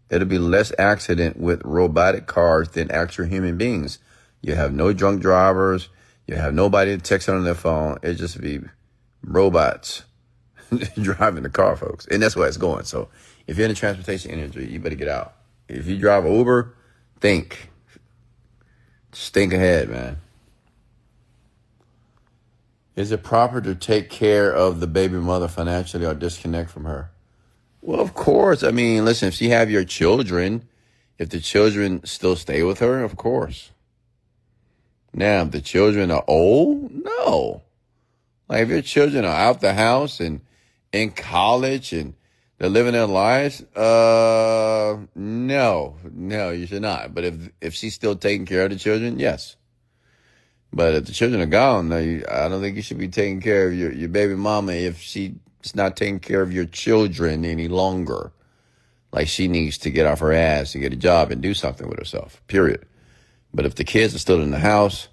Speaker 1: It'll be less accident with robotic cars than actual human beings. You have no drunk drivers. You have nobody texting on their phone. It just be robots driving the car, folks. And that's where it's going. So if you're in the transportation industry, you better get out. If you drive an Uber, think. Just think ahead, man. Is it proper to take care of the baby mother financially or disconnect from her? Well, of course. I mean, listen, if you have your children, if the children still stay with her, of course. Now, if the children are old, no. Like if your children are out the house and in college and they're living their lives, no, you should not. But if she's still taking care of the children, yes. But if the children are gone, no, I don't think you should be taking care of your baby mama if she's not taking care of your children any longer. Like she needs to get off her ass to get a job and do something with herself, period. But if the kids are still in the house,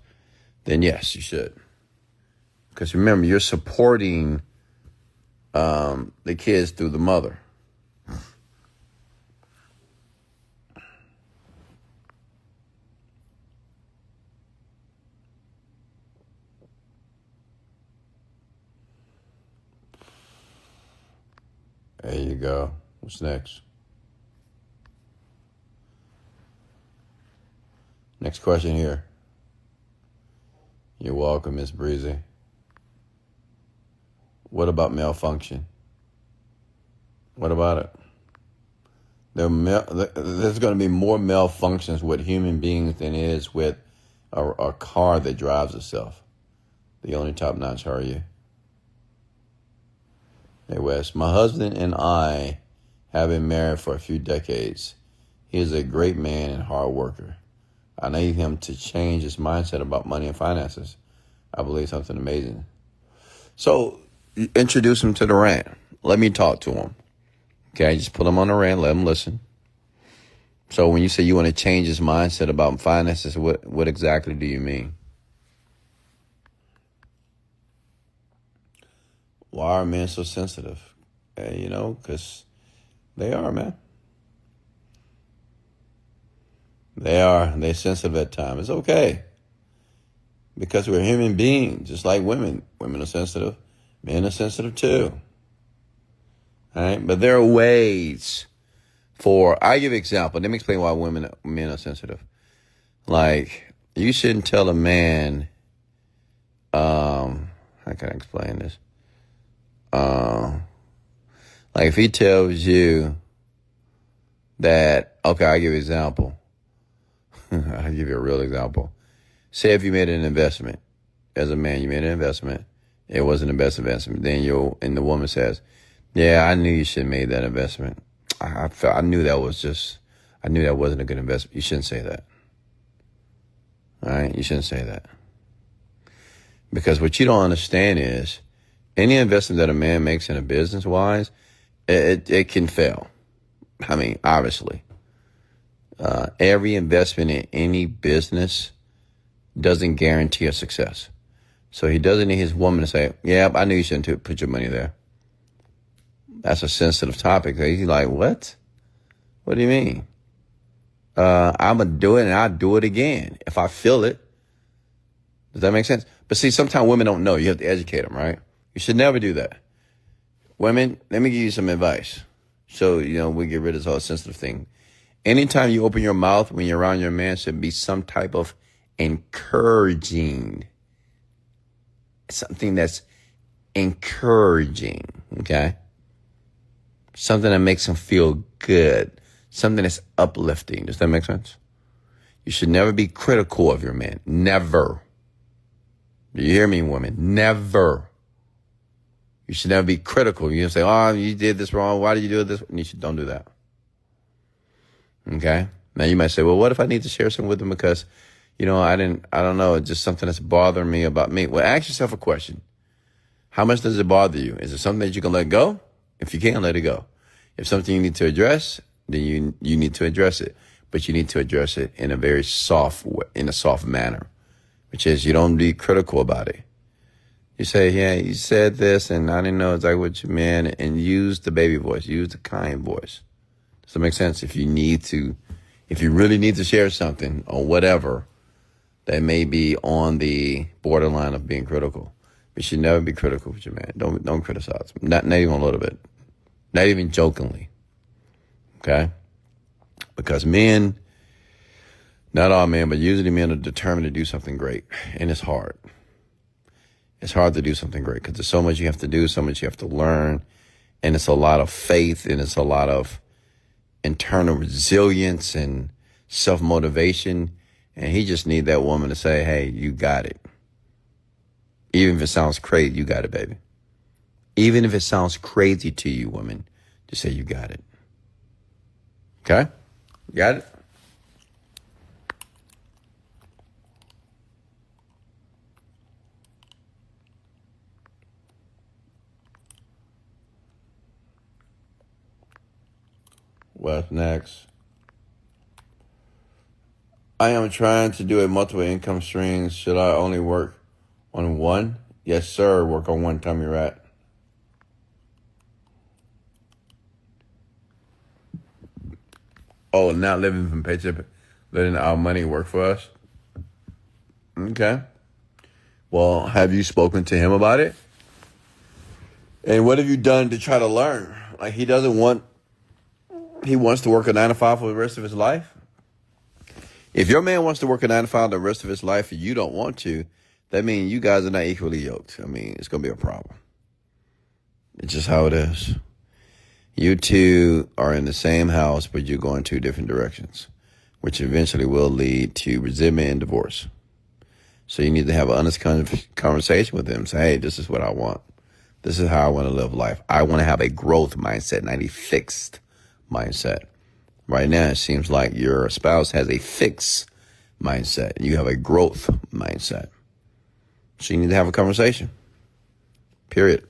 Speaker 1: then yes, you should. Because remember, you're supporting the kids through the mother. There you go. What's next? Next question here. You're welcome, Miss Breezy. What about malfunction? What about it? There's going to be more malfunctions with human beings than is with a car that drives itself. The only top notch are you. Hey, Wes, my husband and I have been married for a few decades. He is a great man and hard worker. I need him to change his mindset about money and finances. I believe something amazing. So introduce him to the rant. Let me talk to him. Okay, just put him on the rant, let him listen. So when you say you want to change his mindset about finances, what exactly do you mean? Why are men so sensitive? Because they are, man. They're sensitive at times. It's okay. Because we're human beings, just like women. Women are sensitive. Men are sensitive too. All right? But there are ways I give an example. Let me explain why men are sensitive. Like, you shouldn't tell a man, how can I explain this? Like if he tells you that, okay, I'll give you an example. I'll give you a real example. Say if you made an investment, as a man, you made an investment. It wasn't the best investment. Then and the woman says, yeah, I knew you should have made that investment. I knew that wasn't a good investment. You shouldn't say that. All right. You shouldn't say that. Because what you don't understand is any investment that a man makes in a business wise, it can fail. I mean, obviously, every investment in any business doesn't guarantee a success. So he doesn't need his woman to say, yeah, I knew you shouldn't put your money there. That's a sensitive topic. He's like, what? What do you mean? I'm going to do it and I'll do it again if I feel it. Does that make sense? But see, sometimes women don't know. You have to educate them, right? You should never do that. Women, let me give you some advice. So, we get rid of this whole sensitive thing. Anytime you open your mouth when you're around your man should be some type of encouraging. Something that's encouraging, okay? Something that makes him feel good. Something that's uplifting. Does that make sense? You should never be critical of your man. Never. Do you hear me, women? Never. You should never be critical. You say, oh, you did this wrong. Why did you do this? And don't do that. Okay? Now you might say, well, what if I need to share something with him because, I don't know. It's just something that's bothering me about me. Well, ask yourself a question. How much does it bother you? Is it something that you can let go? If you can't, let it go. If something you need to address, then you need to address it. but you need to address it in a very soft way, in a soft manner, which is you don't be critical about it. You say, yeah, you said this and I didn't know exactly what you meant, and use the baby voice, use the kind voice. Does that make sense? If you really need to share something or whatever that may be on the borderline of being critical, you should never be critical with your man. Don't criticize him. Not even a little bit. Not even jokingly. Okay? Because men, not all men, but usually men are determined to do something great. And it's hard. It's hard to do something great because there's so much you have to do, so much you have to learn. And it's a lot of faith, and it's a lot of internal resilience and self-motivation. And he just need that woman to say, hey, you got it. Even if it sounds crazy, you got it, baby. Even if it sounds crazy to you, woman, just say you got it. Okay? You got it? What's next? I am trying to do a multiple income streams. Should I only work on one? Yes, sir. Work on one. Tell me you're at. Oh, not living from paycheck, letting our money work for us? Okay. Well, have you spoken to him about it? And what have you done to try to learn? Like, he wants to work a 9 to 5 for the rest of his life. If your man wants to work a 9 to 5 the rest of his life and you don't want to, that means you guys are not equally yoked. I mean, it's going to be a problem. It's just how it is. You two are in the same house, but you're going two different directions, which eventually will lead to resentment and divorce. So you need to have an honest conversation with him. Say, hey, this is what I want. This is how I want to live life. I want to have a growth mindset, not a fixed mindset. Right now, it seems like your spouse has a fixed mindset and you have a growth mindset. So you need to have a conversation. Period.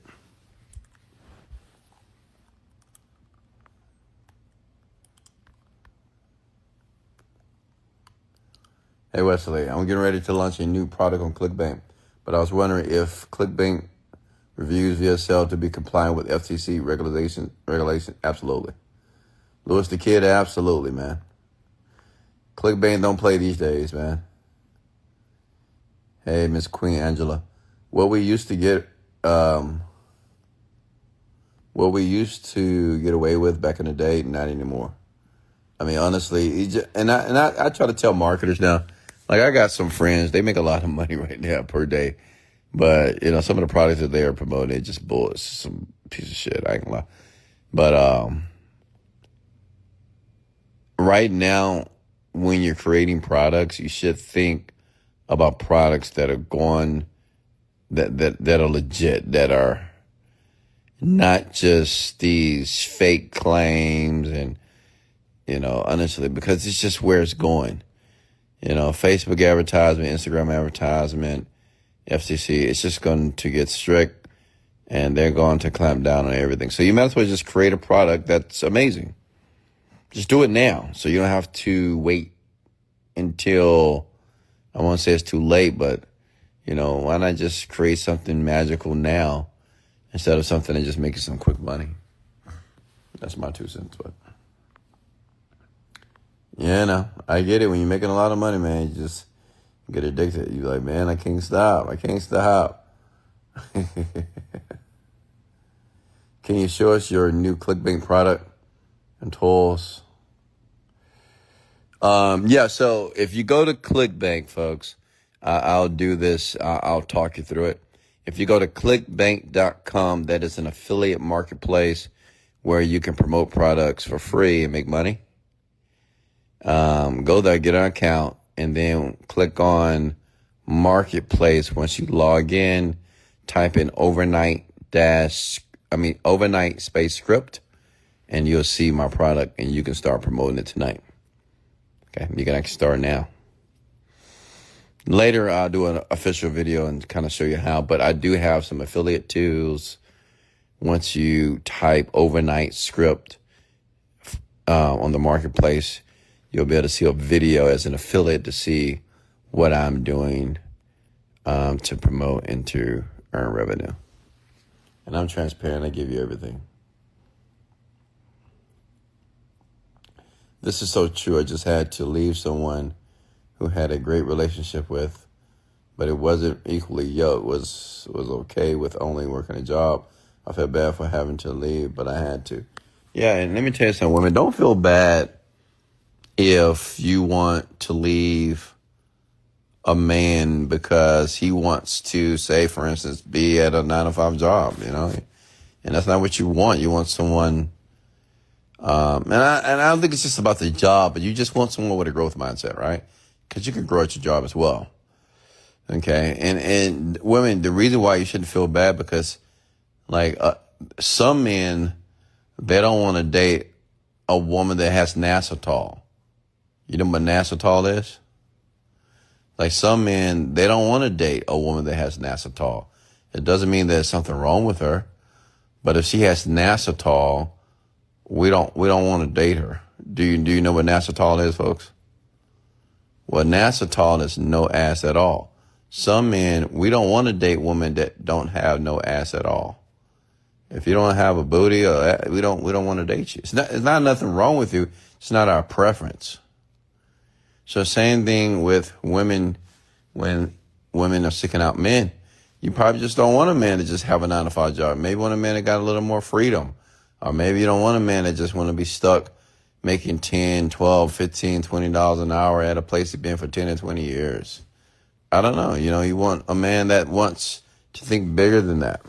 Speaker 1: Hey, Wesley, I'm getting ready to launch a new product on ClickBank, but I was wondering if ClickBank reviews VSL to be compliant with FTC regulation. Absolutely. Louis the Kid, absolutely, man. ClickBank don't play these days, man. Hey, Miss Queen Angela. What we used to get away with back in the day, not anymore. I mean, honestly, I try to tell marketers now, like, I got some friends, they make a lot of money right now per day. But, some of the products that they are promoting, it's just bull. It's some piece of shit, I ain't gonna lie. But right now, when you're creating products, you should think about products that are that are legit, that are not just these fake claims and, honestly, because it's just where it's going. Facebook advertisement, Instagram advertisement, FCC, it's just going to get strict and they're going to clamp down on everything. So you might as well just create a product that's amazing. Just do it now so you don't have to wait until, I won't say it's too late, but, why not just create something magical now instead of something that just makes you some quick money? That's my 2 cents, but. Yeah, no, I get it. When you're making a lot of money, man, you just get addicted. You're like, man, I can't stop. Can you show us your new ClickBank product and tools? Yeah, so if you go to ClickBank, folks, I'll do this. I'll talk you through it. If you go to clickbank.com, that is an affiliate marketplace where you can promote products for free and make money. Go there, get an account, and then click on marketplace. Once you log in, type in overnight space script, and you'll see my product, and you can start promoting it tonight. Okay, you can actually start now. Later, I'll do an official video and kind of show you how, but I do have some affiliate tools. Once you type overnight script on the marketplace, You'll be able to see a video as an affiliate to see what I'm doing to promote and to earn revenue. And I'm transparent. I give you everything. This is so true. I just had to leave someone who had a great relationship with, but it wasn't equally yoked. Was okay with only working a job. I felt bad for having to leave, but I had to. Yeah, and let me tell you something, women. Don't feel bad if you want to leave a man because he wants to, say, for instance, be at a 9-to-5 job, and that's not what you want. You want someone, and I don't think it's just about the job, but you just want someone with a growth mindset, right? Because you can grow at your job as well. Okay, and women, the reason why you shouldn't feel bad because, some men, they don't want to date a woman that has nasatol. You know what nasatol is? Like some men, they don't want to date a woman that has nasatol. It doesn't mean there's something wrong with her, but if she has nasatol, we don't want to date her. Do you know what nasatol is, folks? Well, nasatol is no ass at all. Some men, we don't want to date women that don't have no ass at all. If you don't have a booty, we don't want to date you. It's not nothing wrong with you. It's not our preference. So same thing with women. When women are seeking out men, you probably just don't want a man to just have a 9-to-5 job. Maybe want a man that got a little more freedom. Or maybe you don't want a man that just want to be stuck making $10, $12, $15, $20 an hour at a place he's been for 10 or 20 years. I don't know. You want a man that wants to think bigger than that.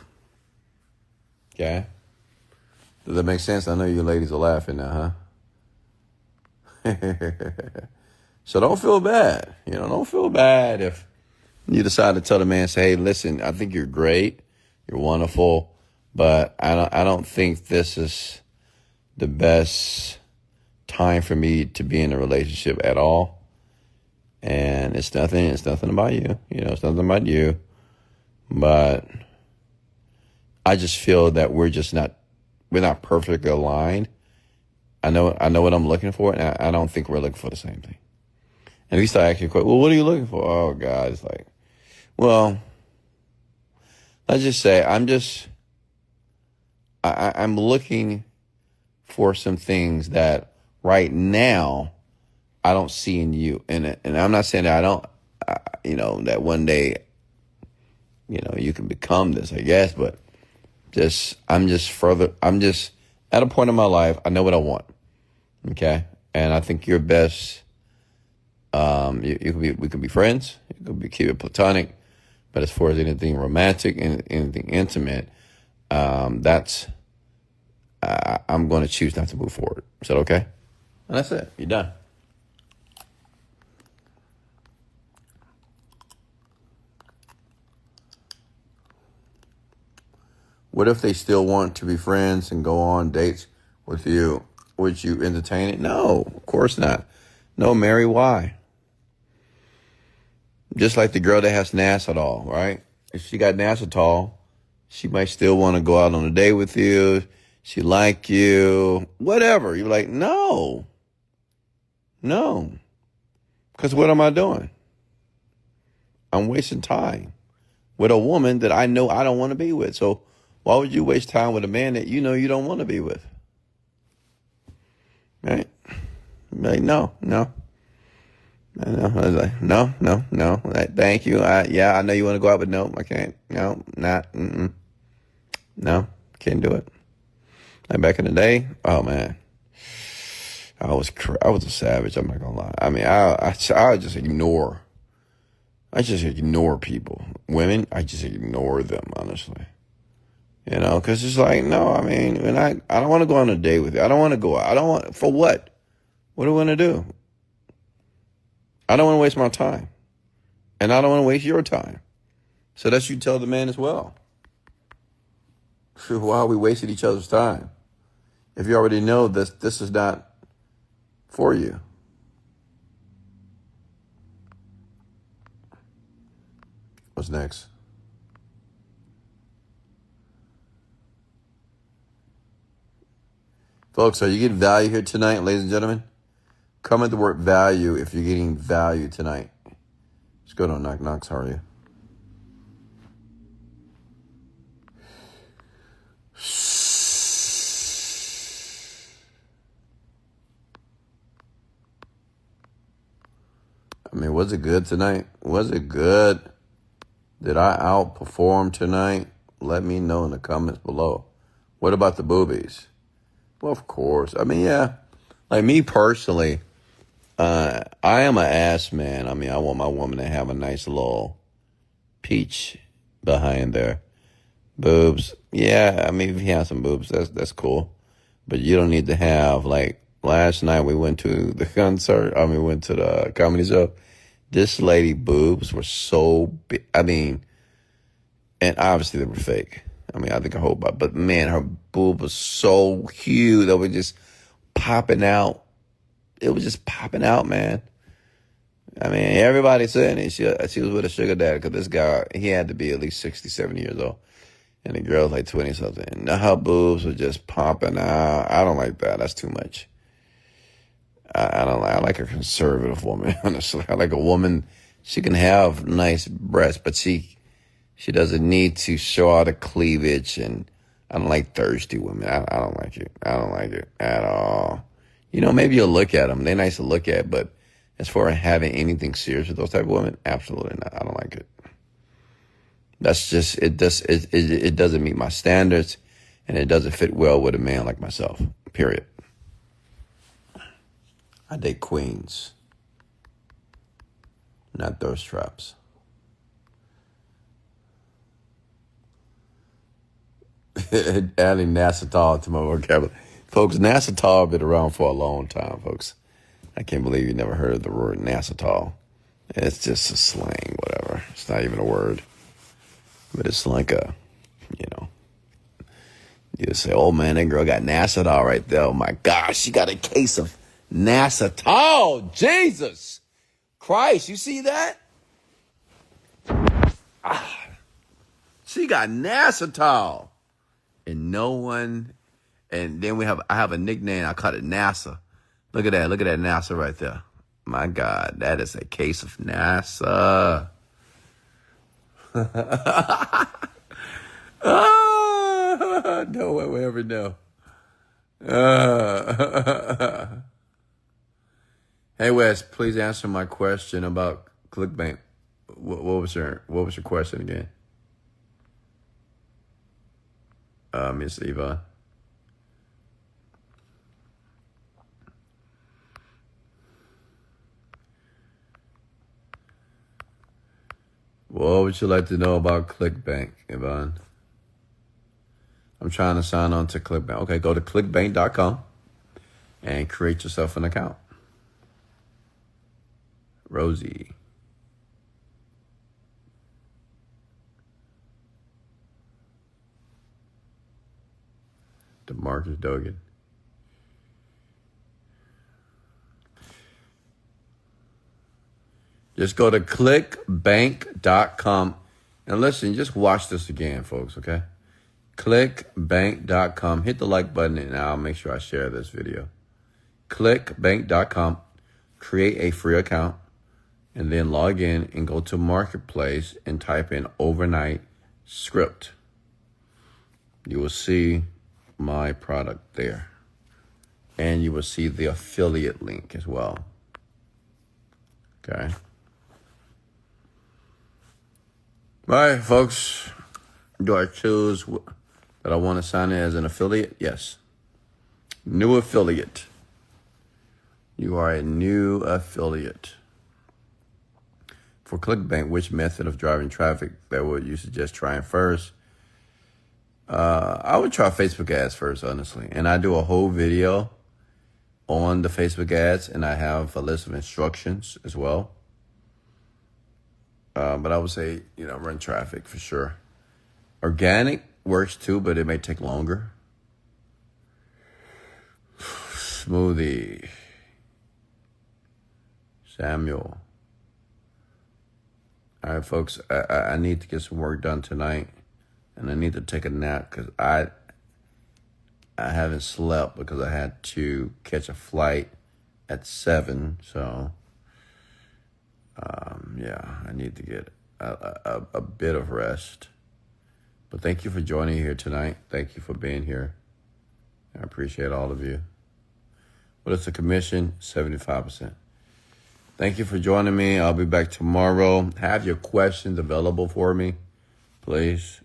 Speaker 1: Okay? Does that make sense? I know you ladies are laughing now, huh? So don't feel bad. Don't feel bad if you decide to tell the man, say, hey, listen, I think you're great. You're wonderful. But I don't think this is the best time for me to be in a relationship at all. And it's nothing about you. It's nothing about you. But I just feel that we're not perfectly aligned. I know what I'm looking for, and I don't think we're looking for the same thing. And we start asking, well, what are you looking for? Oh, God, it's like, well, let's just say I'm looking for some things that right now I don't see in you. And I'm not saying that that one day, you can become this, I guess, but I'm just at a point in my life, I know what I want. Okay. And I think you're best. We could be friends. You could keep it platonic, but as far as anything romantic and anything intimate, I'm going to choose not to move forward. Is that okay? And that's it. You're done. What if they still want to be friends and go on dates with you? Would you entertain it? No, of course not. No, Mary, why? Just like the girl that has nasatol, right? If she got nasatol, she might still want to go out on a date with you. She like you, whatever. You're like, no. Because what am I doing? I'm wasting time with a woman that I know I don't want to be with. So why would you waste time with a man that you know you don't want to be with? Right? Like, no. I was like, no. Thank you. I know you want to go out, but no, I can't. No, not. No, can't do it. Like back in the day, oh man, I was a savage. I'm not gonna lie. I mean, I just ignore. I just ignore people. Women, I just ignore them, honestly. Because it's like, no, I mean, and I don't want to go on a date with you. I don't want to go out. I don't want, for what? What do I want to do? I don't want to waste my time. And I don't want to waste your time. So that's you tell the man as well. Why are we wasting each other's time? If you already know this is not for you. What's next? Folks, are you getting value here tonight, ladies and gentlemen? Comment the word value if you're getting value tonight. Let's go to Knock Knocks. How are you? I mean, was it good tonight? Was it good? Did I outperform tonight? Let me know in the comments below. What about the boobies? Well, of course. I mean, yeah. Like me personally, I am an ass man. I mean, I want my woman to have a nice little peach behind their boobs. Yeah, I mean, if you have some boobs, that's cool. But you don't need to have, like, last night we went to the concert. I mean, we went to the comedy show. This lady boobs were so big. I mean, and obviously they were fake. I mean, I think her whole body, but man, her boob was so huge that was just popping out. It was just popping out, man. I mean, everybody saying it. She was with a sugar daddy because this guy, he had to be at least 60, 70 years old. And the girl's like 20 something. And her boobs were just popping out. I don't like that. That's too much. I don't like. I like a conservative woman. Honestly, I like a woman. She can have nice breasts, but she doesn't need to show all the cleavage. And I don't like thirsty women. I don't like it. I don't like it at all. You know, maybe you'll look at them. They're nice to look at, but as far as having anything serious with those type of women, absolutely not. I don't like it. That's just it. It doesn't meet my standards, and it doesn't fit well with a man like myself. Period. I date queens, not thirst traps. Adding Nassau to my vocabulary. Folks, Nassau been around for a long time, folks. I can't believe you never heard of the word Nassau. It's just a slang, whatever. It's not even a word. But it's like a, you know, you just say, oh man, that girl got Nassau right there. Oh my gosh, she got a case of Nassau. Jesus Christ, you see that? She got Nassau. And no one, and then I have a nickname, I call it NASA. Look at that NASA right there. My God, that is a case of NASA. No one will ever know. Hey Wes, please answer my question about ClickBank. What was your question again? Miss Eva. What would you like to know about ClickBank, Yvonne? I'm trying to sign on to ClickBank. Okay, go to clickbank.com and create yourself an account. Rosie. DeMarcus Dogan. Just go to clickbank.com. And listen, just watch this again, folks, okay? Clickbank.com. Hit the like button and I'll make sure I share this video. Clickbank.com. Create a free account. And then log in and go to Marketplace and type in overnight script. You will see my product there. And you will see the affiliate link as well. Okay. All right, folks. Do I choose that I want to sign in as an affiliate? Yes. New affiliate. You are a new affiliate. For ClickBank, which method of driving traffic that would you suggest trying first? I would try Facebook ads first, honestly. And I do a whole video on the Facebook ads, and I have a list of instructions as well. But I would say, run traffic for sure. Organic works too, but it may take longer. Smoothie. Samuel. All right, folks, I need to get some work done tonight, and I need to take a nap because I haven't slept because I had to catch a flight at 7. So, yeah, I need to get a bit of rest. But thank you for joining here tonight. Thank you for being here. I appreciate all of you. But it's a commission, 75%. Thank you for joining me. I'll be back tomorrow. Have your questions available for me, please.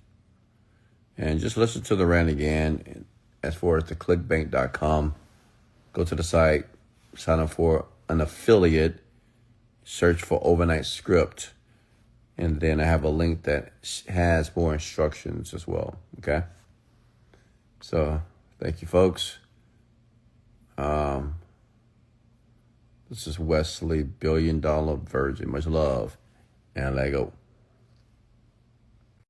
Speaker 1: And just listen to the rant again. As far as the clickbank.com, go to the site, sign up for an affiliate, search for overnight script. And then I have a link that has more instructions as well. Okay. So thank you, folks. This is Wesley, $1 billion Virgin. Much love. And let go.